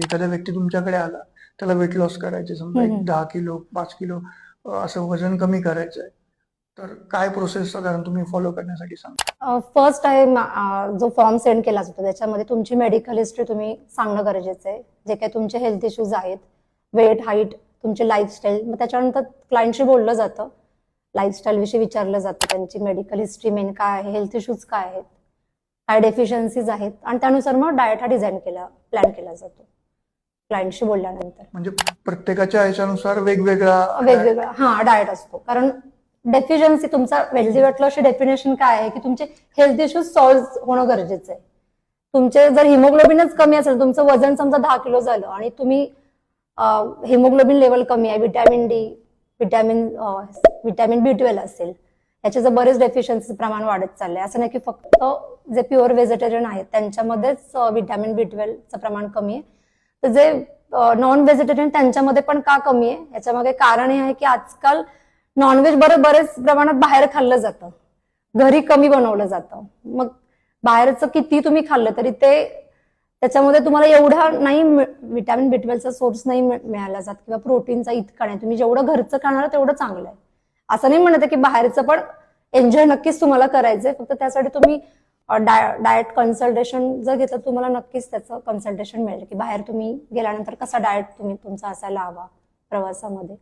एखादा व्यक्ती तुमच्याकडे आला, त्याला वेट लॉस करायचे, समजा एक 10 किलो 5 किलो असं वजन कमी करायचं आहे, तर काय प्रोसेस साधारण तुम्ही फॉलो करण्यासाठी सांगा? फर्स्ट टाइम जो फॉर्म सेंड केला जातो त्याच्यामध्ये तुमची मेडिकल हिस्ट्री तुम्ही सांगणं गरजेचं आहे. जे काही तुमचे हेल्थ इश्यूज आहेत, वेट, हाईट, तुमचे लाईफस्टाईल, मग त्याच्यानंतर क्लायंटशी बोललं जातं, लाईफस्टाईल विषयी विचारलं जातं, त्यांची मेडिकल हिस्ट्री मेन काय आहे, हेल्थ इश्यूज काय आहेत, काय डेफिशियन्सीज आहेत, आणि त्यानुसार मग डाएट हा प्लॅन केला जातो क्लायंटशी बोलल्यानंतर. म्हणजे प्रत्येकाच्या ह्याच्यानुसार वेगवेगळा डाएट असतो. कारण डेफिशियन्सी तुमचा वेल्दी वेट लॉसची डेफिनेशन काय आहे की तुमचे हेल्थ इश्यूज सॉल्व्ह होणं गरजेचं आहे. तुमचे जर हिमोग्लोबिनच कमी असेल, तुमचं वजन समजा 10 किलो झालं आणि तुम्ही हिमोग्लोबिन लेवल कमी आहे, विटॅमिन डी, विटॅमिन B12 असेल, याचे जर बरेच डेफिशियन्सी प्रमाण वाढत चाललंय. असं नाही की फक्त जे प्युअर व्हेजिटेरियन आहेत त्यांच्यामध्येच विटॅमिन B12चं प्रमाण कमी आहे, तर जे नॉन व्हेजिटेरियन त्यांच्यामध्ये पण का कमी आहे, याच्यामागे कारण हे आहे की आजकाल नॉनव्हेज बरेच प्रमाणात बाहेर खाल्लं जातं, घरी कमी बनवलं जातं. मग बाहेरचं किती तुम्ही खाल्लं तरी त्याच्यामध्ये तुम्हाला एवढा नाही विटॅमिन B12चा सोर्स नाही मिळाला जात किंवा प्रोटीनचा इतका नाही. तुम्ही जेवढं घरचं खाणार तेवढं चांगलं आहे. असं नाही म्हणत की बाहेरचं पण एन्जॉय नक्कीच तुम्हाला करायचंय, फक्त त्यासाठी तुम्ही डाएट कन्सल्टेशन जर घेतलं तुम्हाला नक्कीच त्याचं कन्सल्टेशन मिळेल की बाहेर तुम्ही गेल्यानंतर कसा डाएट तुमचा असायला हवा प्रवासामध्ये.